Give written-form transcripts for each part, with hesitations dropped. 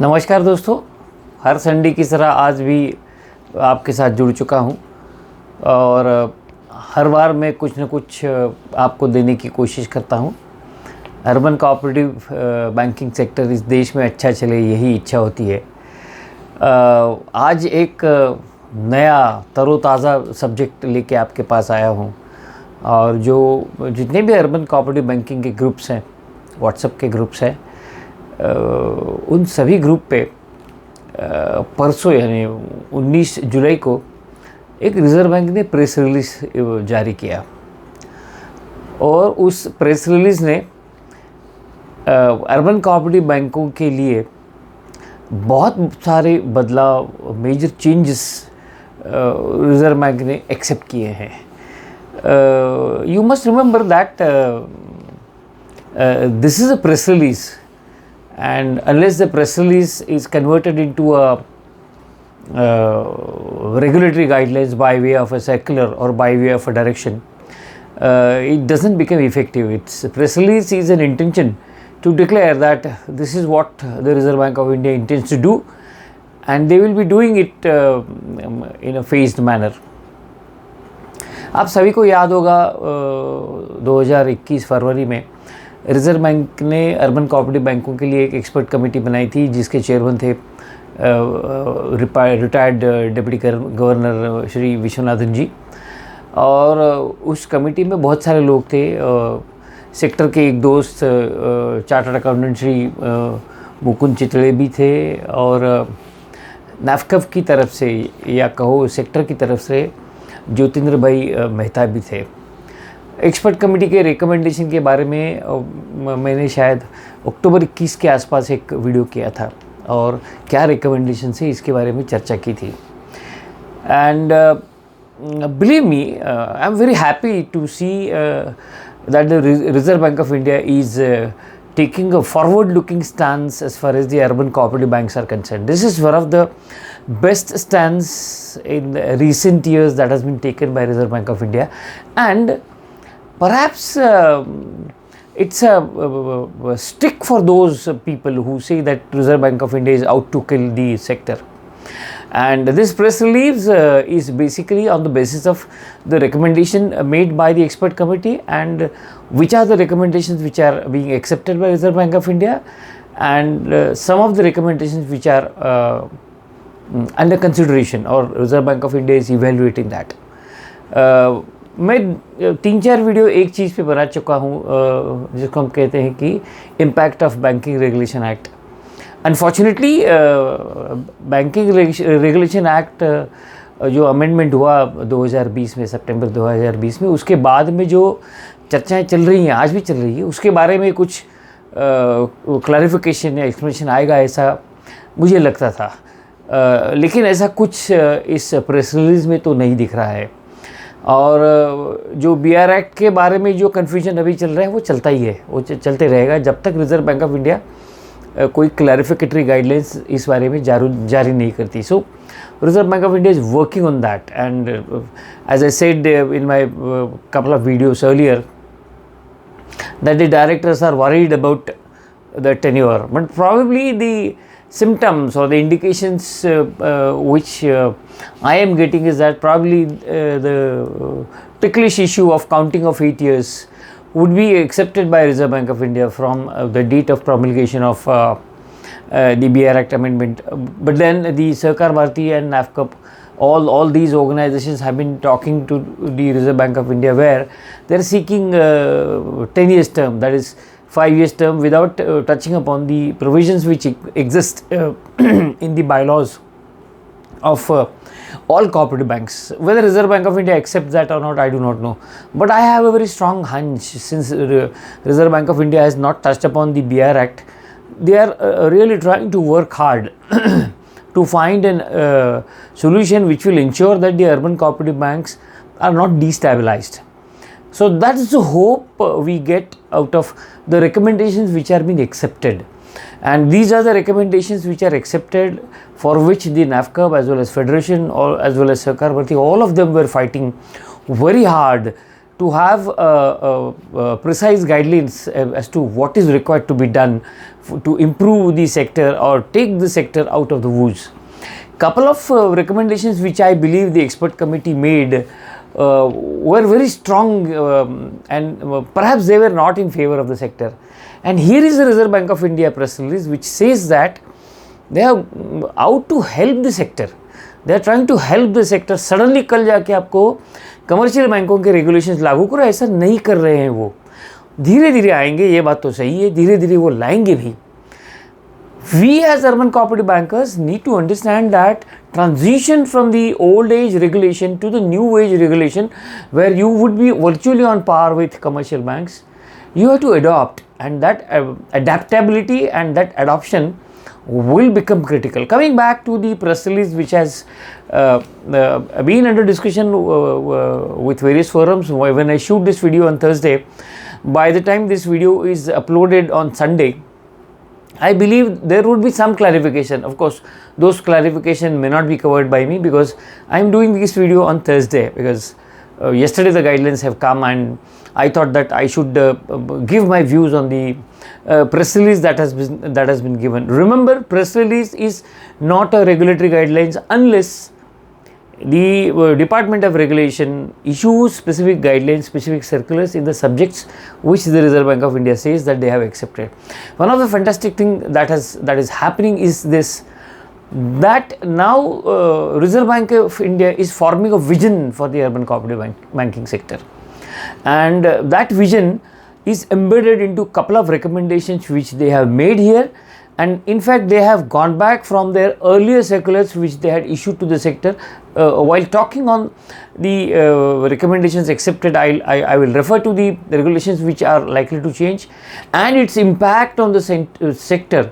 नमस्कार दोस्तों, हर संडे की तरह आज भी आपके साथ जुड़ चुका हूं और हर बार मैं कुछ न कुछ आपको देने की कोशिश करता हूं। अर्बन कोऑपरेटिव बैंकिंग सेक्टर इस देश में अच्छा चले, यही इच्छा होती है। आज एक नया तरोताज़ा सब्जेक्ट लेके आपके पास आया हूं और जो जितने भी अर्बन कोऑपरेटिव बैंकिंग के ग्रुप्स हैं, व्हाट्सएप के ग्रुप्स हैं, उन सभी ग्रुप पे परसों यानी 19 जुलाई को एक रिज़र्व बैंक ने प्रेस रिलीज़ जारी किया और उस प्रेस रिलीज़ ने अर्बन कोऑपरेटिव बैंकों के लिए बहुत सारे बदलाव, मेजर चेंजेस रिज़र्व बैंक ने एक्सेप्ट किए हैं। You must remember that this is a press release, and unless the press release is converted into a regulatory guidelines by way of a circular or by way of a direction, it doesn't become effective. Its press release is an intention to declare that this is what the Reserve Bank of India intends to do, and they will be doing it in a phased manner. आप सभी को याद होगा 2021 फरवरी में reserve bank ने urban cooperative बैंकों के लिए एक एक्सपर्ट कमेटी बनाई थी जिसके चेयरमैन थे retired deputy governor Shri Vishwanathan ji. और उस कमेटी में बहुत सारे लोग थे। सेक्टर के एक दोस्त चार्टर्ड अकाउंटेंट श्री मुकुंद चितले भी थे और नैफकफ की तरफ से या कहो सेक्टर की तरफ से ज्योतिंद्र भाई मेहता भी थे। एक्सपर्ट कमेटी के रिकमेंडेशन के बारे में मैंने शायद अक्टूबर 21 के आसपास एक वीडियो किया था और क्या रिकमेंडेशन है इसके बारे में चर्चा की थी। And believe me, I am very happy to see that the reserve bank of India is taking a forward-looking stance as far as the urban cooperative banks are concerned. This is one of the best stance in recent years that has been taken by Reserve Bank of India, and perhaps it's a stick for those people who say that Reserve Bank of India is out to kill the sector. And this press release is basically on the basis of the recommendation made by the expert committee, and which are the recommendations which are being accepted by Reserve Bank of India, and some of the recommendations which are under consideration or Reserve Bank of India is evaluating that. मैं 3-4 video एक चीज़ पे बना चुका हूँ जिसको हम कहते हैं कि impact of banking regulation act. Unfortunately banking regulation act जो अमेंडमेंट हुआ 2020 में, सितंबर 2020 में, उसके बाद में जो चर्चाएं चल रही हैं, आज भी चल रही है, उसके बारे में कुछ क्लैरिफिकेशन या एक्सप्लेनेशन आएगा ऐसा मुझे लगता था। लेकिन ऐसा कुछ इस प्रेस रिलीज़ में तो नहीं दिख रहा है। और जो BR एक्ट के बारे में जो कन्फ्यूजन अभी चल रहा है वो चलता ही है, वो चलते रहेगा जब तक रिज़र्व बैंक ऑफ इंडिया कोई क्लैरिफिकेटरी गाइडलाइंस इस बारे में जारी नहीं करती। So Reserve Bank of India is working on that, and as I said in my couple of videos earlier that the directors are worried about the tenure, but probably the symptoms or the indications which I am getting is that probably the ticklish issue of counting of 8 years would be accepted by Reserve Bank of India from the date of promulgation of the BR Act amendment. But then the Sahkar Bharati and NAFCP, all these organizations have been talking to the Reserve Bank of India, where they are seeking 10 years term, that is 5 years term, without touching upon the provisions which exist in the bylaws of all cooperative banks. Whether Reserve Bank of India accepts that or not, I do not know. But I have a very strong hunch, since Reserve Bank of India has not touched upon the BR Act, they are really trying to work hard to find a solution which will ensure that the urban cooperative banks are not destabilized. So that is the hope we get out of the recommendations which are being accepted. And these are the recommendations which are accepted, for which the NAFCP as well as Federation or as well as Sahkar Bharati, all of them were fighting very hard to have precise guidelines as to what is required to be done to improve the sector or take the sector out of the woods. Couple of recommendations which I believe the expert committee made were very strong, and perhaps they were not in favor of the sector. And here is the Reserve Bank of India press release which says that they are out to help the sector. They are trying to help the sector. Suddenly कल जाके आपको commercial बैंकों के regulations लागू करो, ऐसा नहीं कर रहे हैं वो. धीरे धीरे आएंगे, ये बात तो सही है, धीरे धीरे वो लाएंगे भी. We as urban cooperative bankers need to understand that transition from the old age regulation to the new age regulation, where you would be virtually on par with commercial banks, you have to adopt, and that adaptability and that adoption will become critical. Coming back to the press release which has been under discussion with various forums. When I shoot this video on Thursday, by the time this video is uploaded on Sunday, I believe there would be some clarification. Of course, those clarification may not be covered by me because I am doing this video on Thursday, because yesterday the guidelines have come and I thought that I should give my views on the press release that has been given. Remember, press release is not a regulatory guidelines unless the Department of Regulation issues specific guidelines, specific circulars in the subjects which the Reserve Bank of India says that they have accepted. One of the fantastic thing that is happening is this, that now Reserve Bank of India is forming a vision for the urban cooperative banking sector, and that vision is embedded into a couple of recommendations which they have made here. And in fact, they have gone back from their earlier circulars which they had issued to the sector. While talking on the recommendations accepted, I will refer to the regulations which are likely to change and its impact on the sector.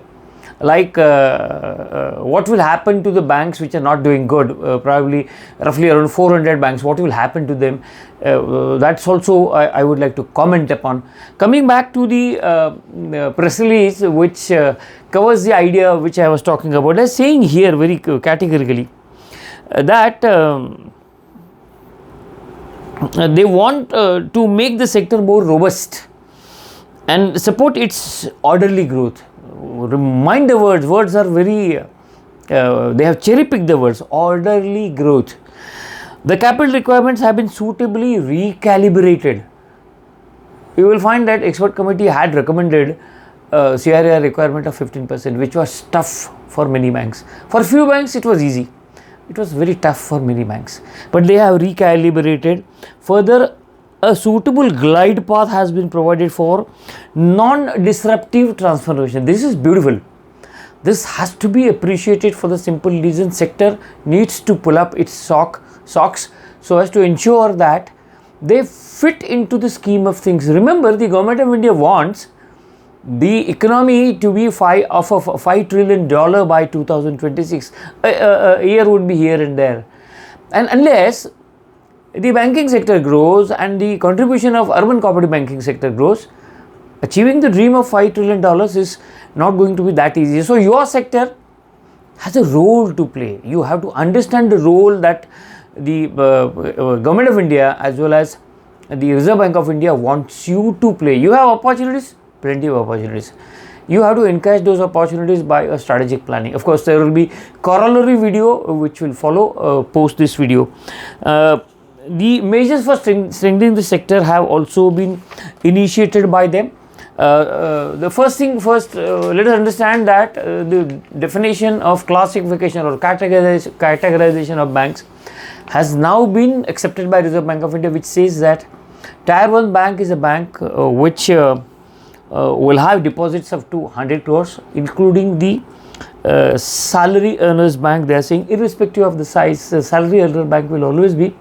Like what will happen to the banks which are not doing good, probably roughly around 400 banks, what will happen to them? That's also I would like to comment upon. Coming back to the press release which covers the idea which I was talking about, they're saying here very categorically that they want to make the sector more robust and support its orderly growth. Remind the words are very, they have cherry picked the words, orderly growth. The capital requirements have been suitably recalibrated. You will find that expert committee had recommended CRAR requirement of 15%, which was tough for many banks. For few banks it was easy, it was very tough for many banks, but they have recalibrated. Further, a suitable glide path has been provided for non-disruptive transformation. This is beautiful. This has to be appreciated for the simple reason sector needs to pull up its socks so as to ensure that they fit into the scheme of things. Remember, the government of India wants the economy to be $5 trillion by 2026. A year would be here and there, and unless the banking sector grows and the contribution of urban cooperative banking sector grows, achieving the dream of $5 trillion is not going to be that easy. So your sector has a role to play. You have to understand the role that the government of India as well as the Reserve Bank of India wants you to play. You have opportunities, plenty of opportunities. You have to encash those opportunities by a strategic planning. Of course, there will be corollary video which will follow post this video. The measures for strengthening the sector have also been initiated by them. The first, let us understand that the definition of classification or categorization of banks has now been accepted by Reserve Bank of India, which says that Tier 1 bank is a bank which will have deposits up to 100 crores, including the salary earners bank. They are saying irrespective of the size, salary earner bank will always be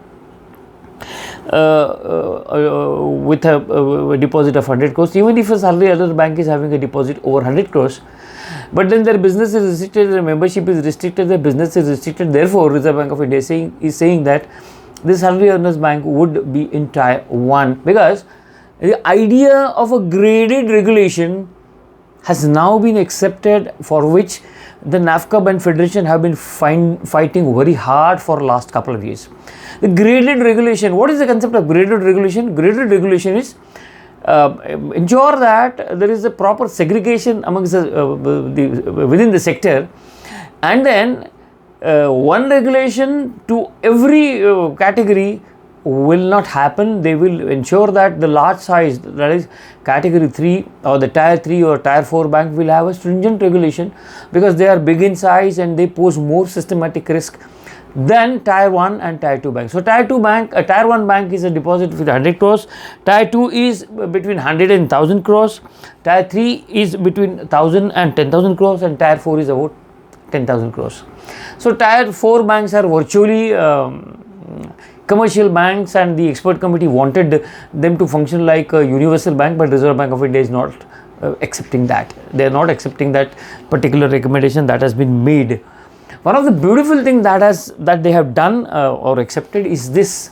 with a deposit of 100 crores, even if a salary earner bank is having a deposit over 100 crores, but then their business is restricted, their membership is restricted, their business is restricted. Therefore, Reserve Bank of India is saying that this salary earners bank would be in Tier 1, because the idea of a graded regulation has now been accepted, for which the NAFCAB and Federation have been fighting very hard for last couple of years. The graded regulation, what is the concept of graded regulation? Graded regulation is ensure that there is a proper segregation amongst within the sector, and then one regulation to every category will not happen. They will ensure that the large size, that is category 3 or the tier 3 or tier 4 bank, will have a stringent regulation because they are big in size and they pose more systematic risk than tier 1 and tier 2 banks. So tier 1 bank is a deposit with 100 crores, tier 2 is between 100 and 1000 crores, tier 3 is between 1000 and 10,000 crores, and tier 4 is about 10,000 crores. So tier 4 banks are virtually commercial banks, and the expert committee wanted them to function like a universal bank, but Reserve Bank of India is not accepting that. They are not accepting that particular recommendation that has been made. One of the beautiful things that they have done or accepted is this.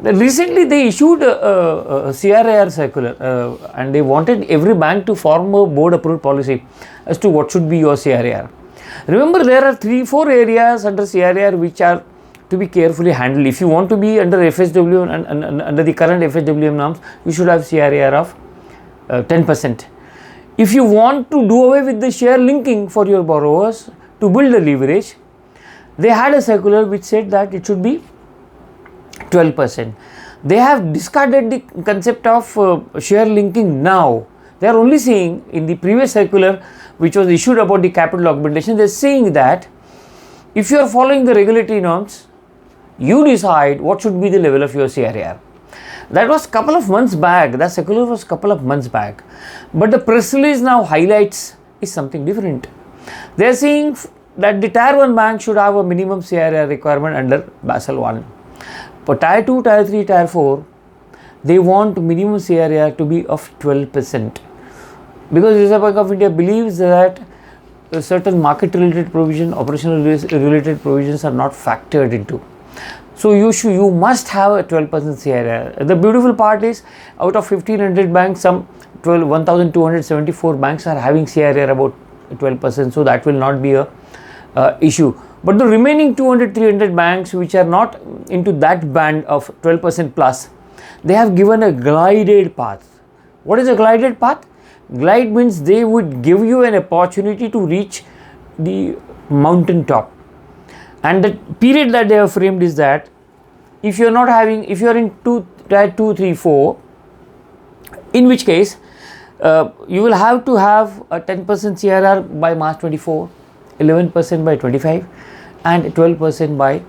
Recently they issued a CRAR circular and they wanted every bank to form a board approved policy as to what should be your CRAR. Remember, there are 3-4 areas under CRAR which are to be carefully handled. If you want to be under FSW and under the current FSWM norms, you should have CRAR of 10%. If you want to do away with the share linking for your borrowers to build a leverage, they had a circular which said that it should be 12%. They have discarded the concept of share linking now. They are only saying, in the previous circular which was issued about the capital augmentation, they are saying that if you are following the regulatory norms, you decide what should be the level of your CRAR. That was couple of months back. That circular was couple of months back. But the press release now highlights is something different. They are saying that the tier 1 bank should have a minimum CRAR requirement under Basel 1. For tier 2, tier 3, tier 4, they want minimum CRAR to be of 12%. Because Reserve Bank of India believes that certain market related provision, operational related provisions are not factored into. So you must have a 12% CRAR. The beautiful part is, out of 1500 banks, some 1274 banks are having CRAR about 12%, so that will not be a issue. But the remaining 200-300 banks which are not into that band of 12% plus, they have given a glided path. What is a glided path? Glide means they would give you an opportunity to reach the mountain top, and the period that they have framed is that if you are in tier 2, 3, 4, in which case you will have to have a 10% CRR by March 24, 11% by 25, and 12% by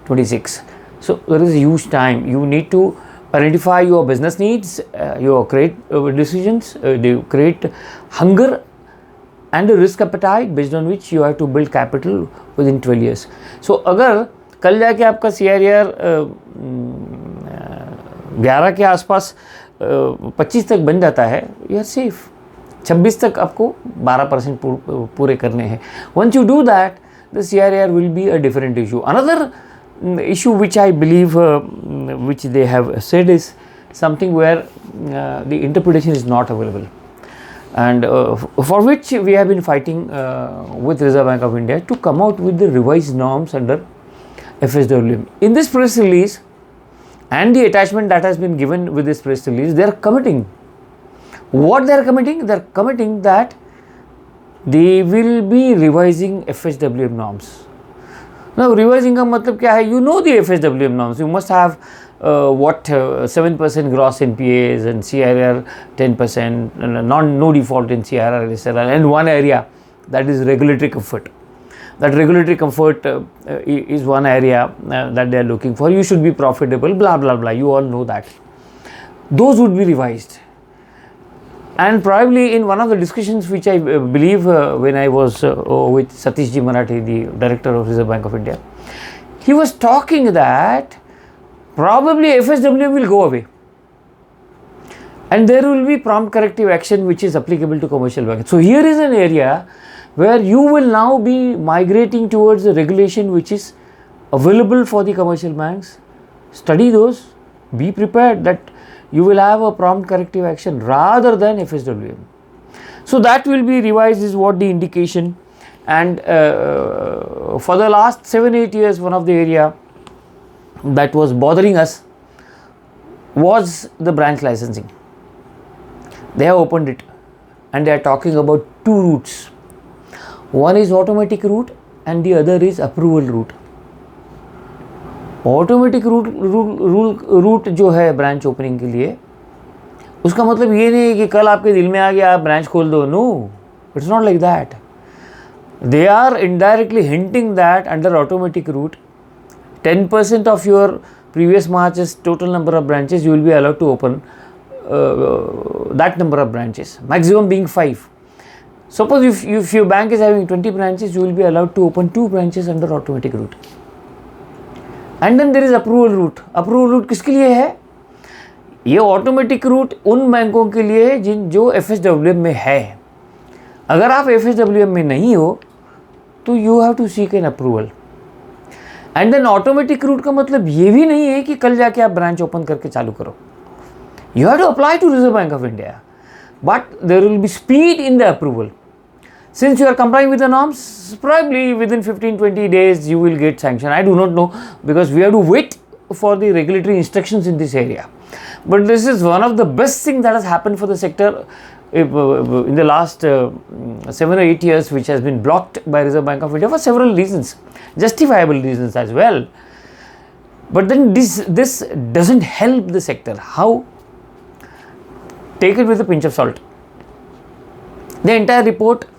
26. So there is a huge time. You need to identify your business needs, your credit decisions, the credit hunger and the risk appetite, based on which you have to build capital within 12 years. So अगर कल जाके आपका CRAR 11 के आसपास 25 तक बन जाता है, you are safe. 26 तक आपको 12% पूरे करने हैं. Once you do that, the CRAR will be a different issue. Another issue which I believe which they have said is something where the interpretation is not available, and for which we have been fighting with Reserve Bank of India to come out with the revised norms under FSWM. In this press release and the attachment that has been given with this press release, they are committing. What they are committing? They are committing that they will be revising FSWM norms. Now, revising का मतलब क्या है? You know the FSWM norms. You must have 7% gross NPAs and CRR 10%, no default in CRR, and one area, that is regulatory comfort. That regulatory comfort is one area that they are looking for. You should be profitable, blah blah blah. You all know that. Those would be revised. And probably in one of the discussions which I believe when I was with Satish Ji Marathi, the director of Reserve Bank of India, he was talking that probably FSWM will go away and there will be prompt corrective action which is applicable to commercial banks. So here is an area where you will now be migrating towards a regulation which is available for the commercial banks. Study those, be prepared that you will have a prompt corrective action rather than FSWM. So that will be revised is what the indication. And for the last 7-8 years, one of the area that was bothering us was the branch licensing. They have opened it and they are talking about two routes. One is automatic route and the other is approval route. Automatic route जो है branch opening के लिए, उसका मतलब ये नहीं है कि कल आपके दिल में आ गया आप ब्रांच खोल दो. No, it's not like that. They are indirectly hinting that under automatic route 10% of your previous March's total number of branches you will be allowed to open that number of branches, maximum being 5. Suppose if your bank is having 20 branches, you will be allowed to open 2 branches under automatic route. And then there is approval route. Approval route किसके लिए है? ये automatic route उन बैंकों के लिए है जो FSWM में है. अगर आप FSWM में नहीं हो तो you have to seek an approval. And then automatic route का मतलब ये भी नहीं है कि कल जाके आप ब्रांच ओपन करके चालू करो. You have to apply to reserve bank of India, but there will be speed in the approval. Since you are complying with the norms, probably within 15-20 days you will get sanction. I do not know, because we have to wait for the regulatory instructions in this area. But this is one of the best things that has happened for the sector in the last 7 or 8 years, which has been blocked by Reserve Bank of India for several reasons, justifiable reasons as well. But then this doesn't help the sector. How? Take it with a pinch of salt. The entire report,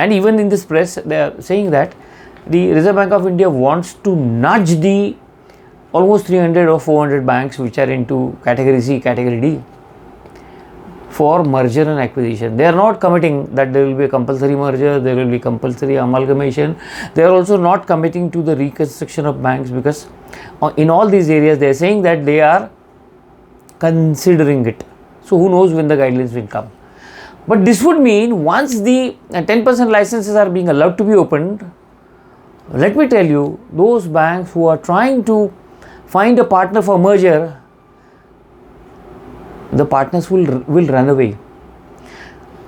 and even in this press, they are saying that the Reserve Bank of India wants to nudge the almost 300 or 400 banks which are into category C, category D for merger and acquisition. They are not committing that there will be a compulsory merger, there will be compulsory amalgamation. They are also not committing to the reconstruction of banks, because in all these areas they are saying that they are considering it. So who knows when the guidelines will come. But this would mean once the 10% licenses are being allowed to be opened, let me tell you, those banks who are trying to find a partner for merger, the partners will run away.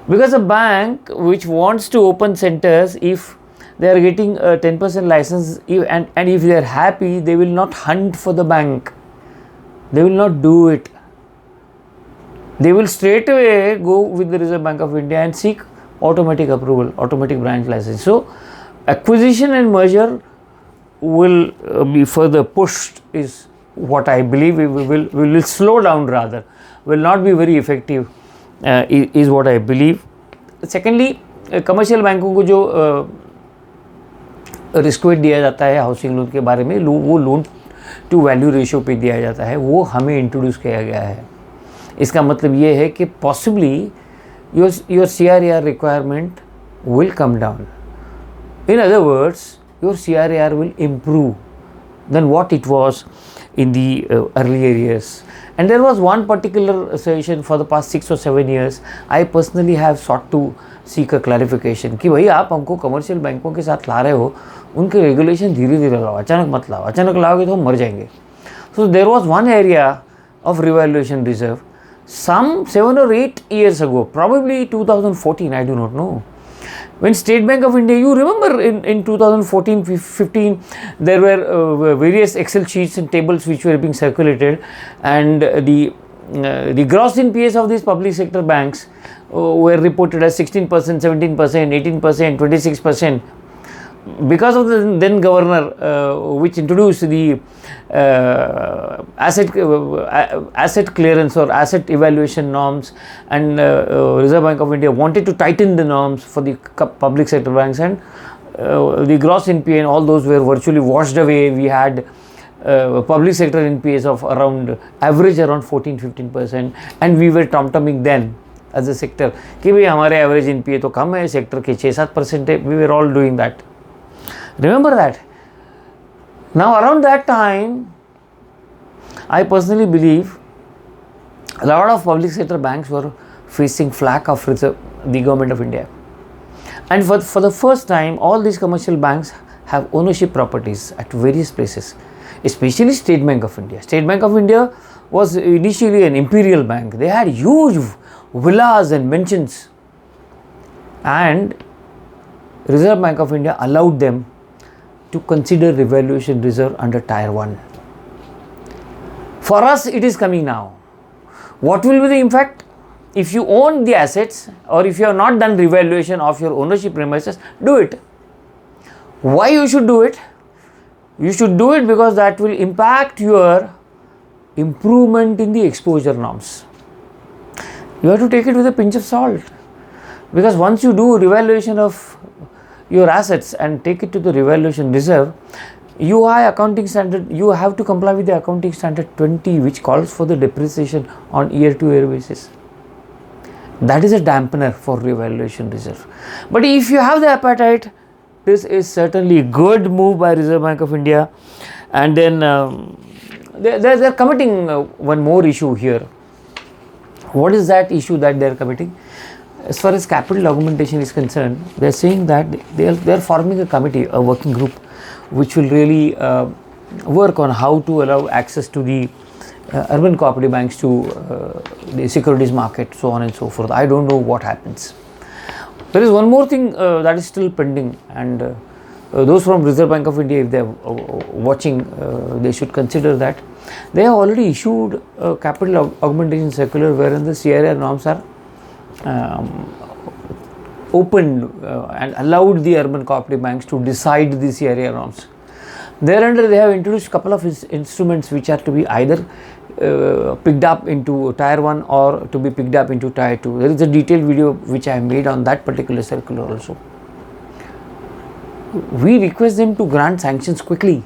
Because a bank which wants to open centers, if they are getting a 10% license and if they are happy, they will not hunt for the bank. They will not do it. They will straight away go with the Reserve Bank of India and seek automatic approval, automatic branch license. So acquisition and merger will be further pushed, is what I believe. We will slow down, rather will not be very effective, is what I believe. Secondly, commercial बैंकों को जो risk wait दिया जाता है housing loan के बारे में, वो लोन टू वैल्यू रेशियो पे दिया जाता है, वो हमें इंट्रोड्यूस किया गया है. इसका मतलब ये है कि possibly your CRAR requirement will come down. In other words, your CRAR will improve then what it was in the earlier years. And there was one particular suggestion for the past 6 or 7 years. I personally have sought to seek a clarification कि भाई आप हमको commercial बैंकों के साथ ला रहे हो, उनके रेगुलेशन धीरे धीरे लाओ, अचानक मत लाओ. अचानक लाओगे तो हम मर जाएंगे. So there was one area of revaluation reserve some 7 or 8 years ago, probably 2014, I do not know. When State Bank of India, you remember in 2014-15, there were various Excel sheets and tables which were being circulated, and the gross NPAs of these public sector banks were reported as 16%, 17%, 18%, 26%. Because of the then governor, which introduced the asset clearance or asset evaluation norms, and Reserve Bank of India wanted to tighten the norms for the public sector banks, and the gross NPA and all those were virtually washed away. We had public sector NPAs of average around 14-15%, and we were tom-tomming then as a sector कि भाई हमारे average NPA तो कम है, sector के 6-7% है. We were all doing that. Remember that. Now around that time, I personally believe a lot of public sector banks were facing flack of the government of India, and for the first time all these commercial banks have ownership properties at various places, especially State Bank of India. State Bank of India was initially an imperial bank. They had huge villas and mansions and Reserve Bank of India allowed them to consider revaluation reserve under Tier 1. For us, it is coming now. What will be the impact? If you own the assets, or if you have not done revaluation of your ownership premises, do it. Why you should do it? You should do it because that will impact your improvement in the exposure norms. You have to take it with a pinch of salt, because once you do revaluation of your assets and take it to the revaluation reserve, you have to comply with the accounting standard 20, which calls for the depreciation on year-to-year basis. That is a dampener for revaluation reserve. But if you have the appetite, this is certainly a good move by Reserve Bank of India. And then they are committing one more issue here. What is that issue that they are committing? As far as capital augmentation is concerned, they are saying that they are forming a committee, a working group, which will really work on how to allow access to the urban cooperative banks to the securities market, so on and so forth. I don't know what happens. There is one more thing that is still pending, and those from Reserve Bank of India, if they are watching, they should consider that. They have already issued a capital augmentation circular wherein the CRR norms are opened and allowed the urban cooperative banks to decide the CRR norms. Thereunder, they have introduced a couple of instruments which are to be either picked up into Tier 1 or to be picked up into Tier 2. There is a detailed video which I have made on that particular circular also. We request them to grant sanctions quickly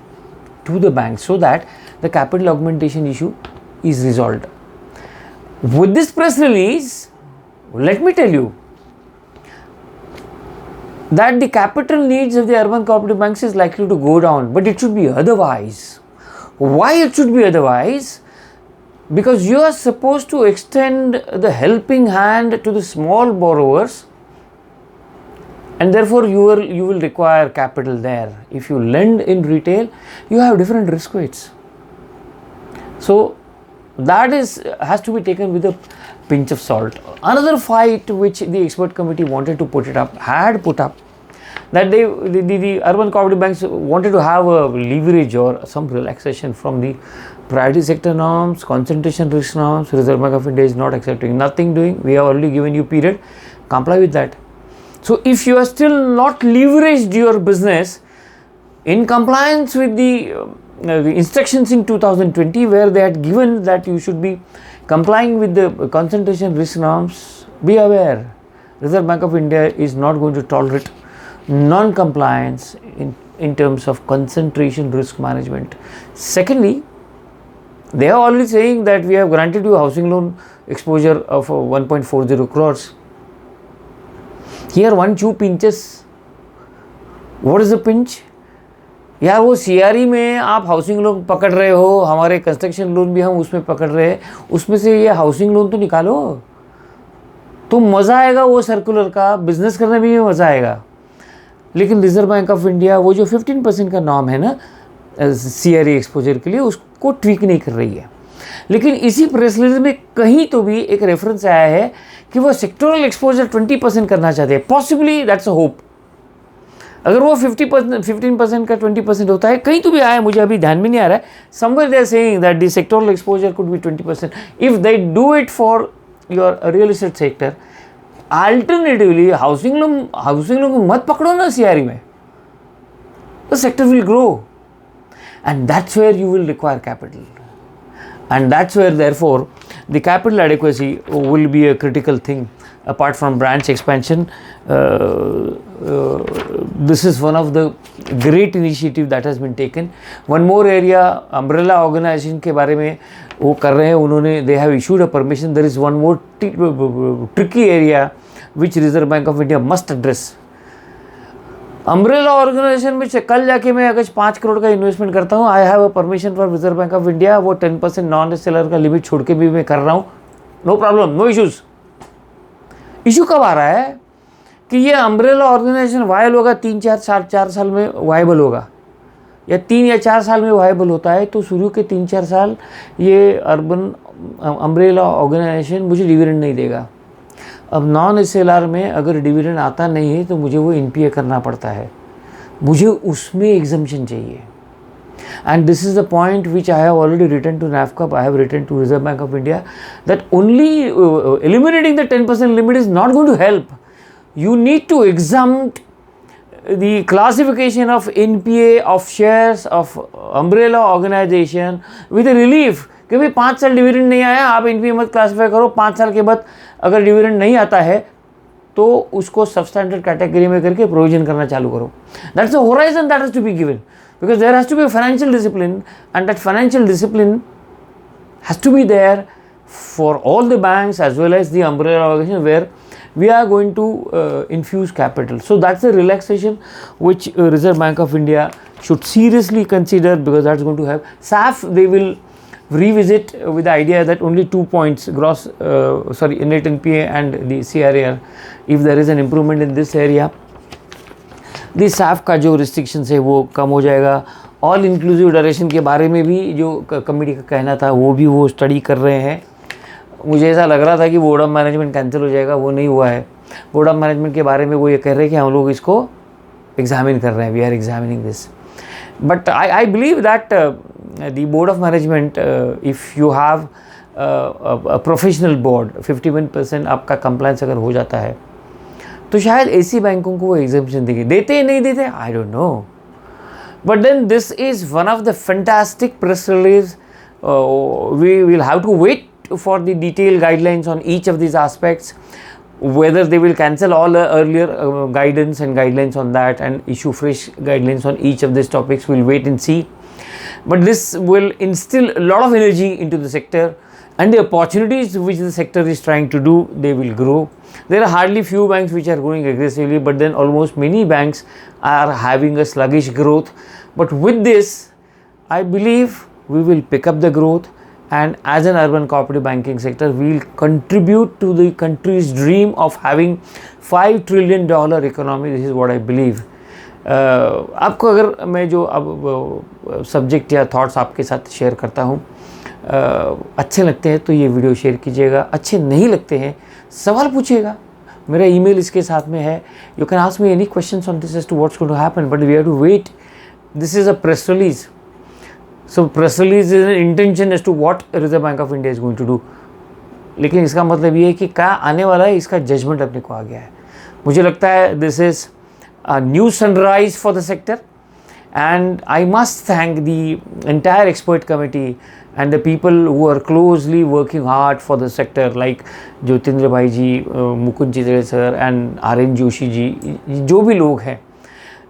to the banks so that the capital augmentation issue is resolved. With this press release, let me tell you that the capital needs of the urban cooperative banks is likely to go down, but it should be otherwise. Why it should be otherwise? Because you are supposed to extend the helping hand to the small borrowers, and therefore you will require capital there. If you lend in retail, you have different risk weights. So that has to be taken with a pinch of salt. Another fight which the expert committee wanted to put up, that the urban cooperative banks wanted to have a leverage or some relaxation from the priority sector norms, concentration risk norms. Reserve Bank of India is not accepting, nothing doing. We have already given you period, comply with that. So if you are still not leveraged your business in compliance with the instructions in 2020, where they had given that you should be complying with the concentration risk norms, be aware, Reserve Bank of India is not going to tolerate non-compliance in terms of concentration risk management. Secondly, they are already saying that we have granted you housing loan exposure of 1.40 crores. Here 1-2 pinches. What is the pinch? यार वो CRE में आप housing loan पकड़ रहे हो, हमारे construction loan भी हम उसमें पकड़ रहे हैं, उसमें से ये हाउसिंग लोन तो निकालो, तो मज़ा आएगा वो सर्कुलर का, बिजनेस करने में भी मज़ा आएगा. लेकिन रिजर्व बैंक ऑफ इंडिया वो जो 15% का नॉर्म है ना CRE एक्सपोजर के लिए, उसको ट्वीक नहीं कर रही है. लेकिन इसी प्रेस रिलीज में कहीं तो भी एक रेफरेंस आया है कि वो सेक्टोरल एक्सपोजर 20% करना चाहते हैं. Possibly that's a hope. अगर वो 15% का 20% होता है, कहीं तो भी आया, मुझे अभी ध्यान में नहीं आ रहा है. Somewhere they are saying that the sectoral exposure could be 20%. If they do it for your real estate sector, alternatively housing loan को मत पकड़ो ना CRE में, the sector will grow, and that's where you will require capital, and that's where therefore the capital adequacy will be a critical thing. Apart from branch expansion, this is one of the great initiative that has been taken. One more area, umbrella organization के बारे में वो कर रहे हैं उन्होंने. They have issued a permission. There is one more tricky area which Reserve Bank of India must address. Umbrella organization में से कल जाके मैं अगर 5 करोड़ का इन्वेस्टमेंट करता हूँ, I have a permission for reserve bank of India, वो 10% नॉन सेलर का लिमिट छोड़ के भी मैं कर रहा हूँ, no problem, no issues. Issue कब आ रहा है कि ये अम्ब्रेला ऑर्गेनाइजेशन वायबल होगा 3-4 साल में वायबल होगा, या 3 या 4 साल में वायबल होता है, तो शुरू के 3-4 साल ये अर्बन अम्ब्रेला ऑर्गेनाइजेशन मुझे डिविडेंड नहीं देगा. अब नॉन SLR में अगर डिविडेंड आता नहीं है तो मुझे वो NPA करना पड़ता है, मुझे उसमें एग्जम्पशन चाहिए. And this is the point which I have already written to NAFCAP, I have written to Reserve Bank of India, that only eliminating the 10% limit is not going to help. You need to exempt the classification of NPA of shares of umbrella organization with a relief कि भाई 5 साल dividend नहीं आया, आप NPA मत classify करो. 5 साल के बाद अगर डिविडेंड नहीं आता है तो उसको सबस्टैंडर्ड कैटेगरी में करके प्रोविजन करना चालू करो. That's the horizon that has to be given, because there has to be a financial discipline, and that financial discipline has to be there for all the banks as well as the umbrella organization where we are going to infuse capital. So that's a relaxation which Reserve Bank of India should seriously consider, because that's going to have SAF. They will revisit with the idea that only 2 points net NPA and the CRAR, if there is an improvement in this area, the SAF का जो restrictions है वो कम हो जाएगा. All inclusive direction के बारे में भी जो कमेटी का कहना था वो भी वो स्टडी कर रहे हैं. मुझे ऐसा लग रहा था कि बोर्ड ऑफ मैनेजमेंट कैंसिल हो जाएगा, वो नहीं हुआ है. बोर्ड ऑफ मैनेजमेंट के बारे में वो ये कह रहे हैं कि हम लोग इसको एग्जामिन कर रहे हैं, we are examining this. But I believe that the board of management, if you have professional board, 51% आपका कंप्लायंस अगर हो जाता है तो शायद ऐसी बैंकों को वो एग्जाम्पशन देंगे. देते नहीं देते, I don't know. But then this is one of the fantastic press release. We will have to wait for the detail guidelines on each of this aspects. Whether they will cancel all earlier guidance and guidelines on that and issue fresh guidelines on each of these topics, we'll wait and see. But this will instill a lot of energy into the sector, and the opportunities which the sector is trying to do, they will grow. There are hardly few banks which are growing aggressively, but then almost many banks are having a sluggish growth. But with this, I believe we will pick up the growth, and as an urban cooperative banking sector, we will contribute to the country's dream of having $5 trillion economy. This is what I believe. आपको अगर मैं जो अब subject या thoughts आपके साथ share करता हूँ अच्छे लगते हैं तो ये वीडियो शेयर कीजिएगा, अच्छे नहीं लगते हैं सवाल पूछिएगा. मेरा ईमेल इसके साथ में है. You can ask me any questions on this as to what's going to happen, but we have to wait. This is a press release. So press release is an intention as to what Reserve Bank of India is going to do. लेकिन इसका मतलब ये है कि क्या आने वाला है, इसका जजमेंट अपने को आ गया है. मुझे लगता है this is a new sunrise for the sector, and I must thank the entire expert committee and the people who are closely working hard for the sector, like Jyotindra भाई ji, Mukund Chitre sir and RN Joshi ji, जो भी लोग हैं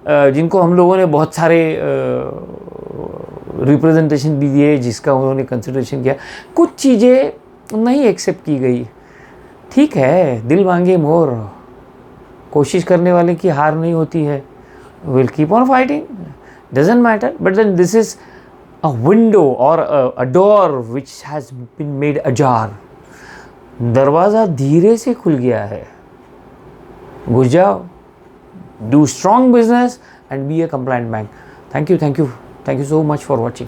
जिनको हम लोगों ने बहुत सारे रिप्रेजेंटेशन भी दिए, जिसका उन्होंने कंसिडरेशन किया. कुछ चीज़ें नहीं एक्सेप्ट की गई, ठीक है, दिल मांगे मोर, कोशिश करने वाले की हार नहीं होती है. Will keep on fighting, doesn't matter. But then this is a window और a door which has been made ajar. दरवाज़ा धीरे से खुल गया है, घुस जाओ. Do strong business and be a compliant bank. Thank you so much for watching.